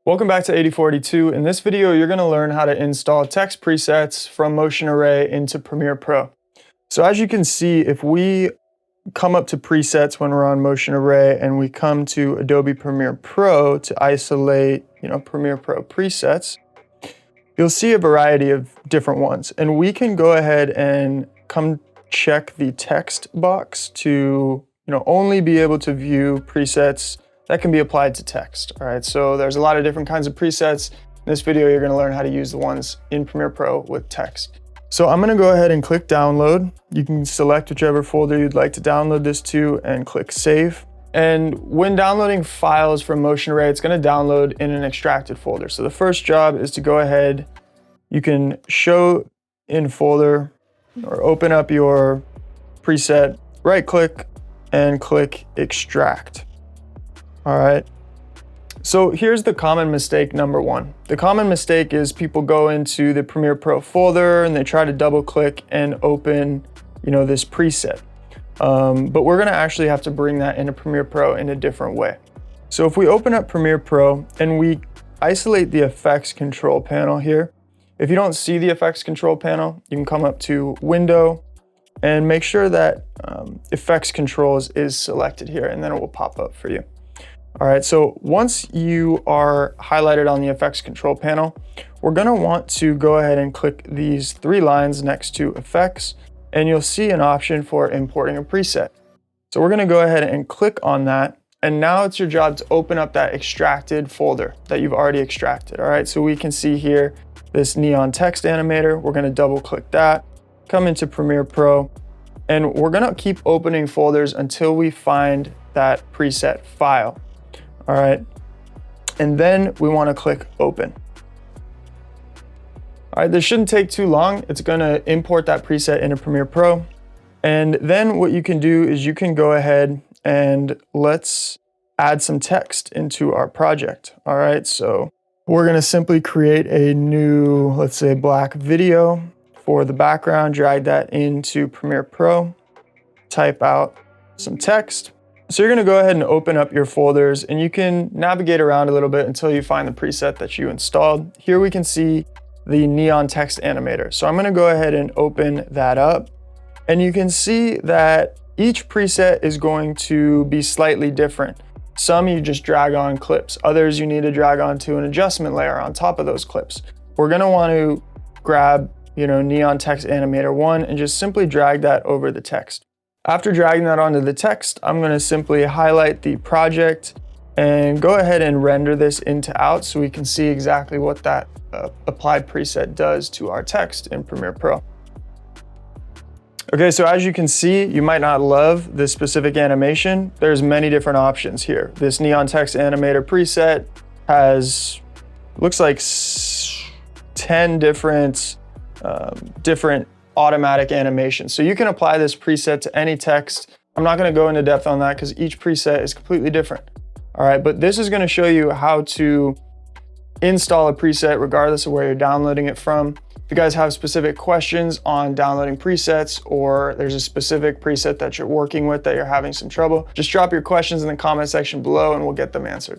Welcome back to 8042. In this video, you're going to learn how to install text presets from Motion Array into Premiere Pro. So as you can see, if we come up to presets when we're on Motion Array and we come to Adobe Premiere Pro to isolate, Premiere Pro presets, you'll see a variety of different ones. And we can go ahead and come check the text box to, only be able to view presets that can be applied to text. All right, so there's a lot of different kinds of presets. In this video, you're gonna learn how to use the ones in Premiere Pro with text. So I'm gonna go ahead and click download. You can select whichever folder you'd like to download this to and click save. And when downloading files from Motion Array, it's gonna download in an extracted folder. So the first job is to go ahead, you can show in folder or open up your preset, right click and click extract. All right, so here's the common mistake number one. The common mistake is people go into the Premiere Pro folder and they try to double click and open, this preset. But we're gonna actually have to bring that into Premiere Pro in a different way. So if we open up Premiere Pro and we isolate the effects control panel here, if you don't see the effects control panel, you can come up to Window and make sure that effects controls is selected here, and then it will pop up for you. All right, so once you are highlighted on the effects control panel, we're gonna want to go ahead and click these three lines next to effects, and you'll see an option for importing a preset. So we're gonna go ahead and click on that, and now it's your job to open up that extracted folder that you've already extracted. All right, so we can see here this neon text animator. We're gonna double click that, come into Premiere Pro, and we're gonna keep opening folders until we find that preset file. All right, and then we want to click open. All right, this shouldn't take too long. It's going to import that preset into Premiere Pro. And then what you can do is you can go ahead and let's add some text into our project. All right, so we're going to simply create a new, let's say, black video for the background, drag that into Premiere Pro, type out some text. So you're gonna go ahead and open up your folders and you can navigate around a little bit until you find the preset that you installed. Here we can see the neon text animator. So I'm gonna go ahead and open that up. And you can see that each preset is going to be slightly different. Some you just drag on clips. Others you need to drag onto an adjustment layer on top of those clips. We're gonna want to grab, neon text animator 1 and just simply drag that over the text. After dragging that onto the text, I'm gonna simply highlight the project and go ahead and render this into out so we can see exactly what that applied preset does to our text in Premiere Pro. Okay, so as you can see, you might not love this specific animation. There's many different options here. This neon text animator preset has, looks like 10 different automatic animation. So you can apply this preset to any text. I'm not gonna go into depth on that because each preset is completely different. All right, but this is gonna show you how to install a preset regardless of where you're downloading it from. If you guys have specific questions on downloading presets or there's a specific preset that you're working with that you're having some trouble, just drop your questions in the comment section below and we'll get them answered.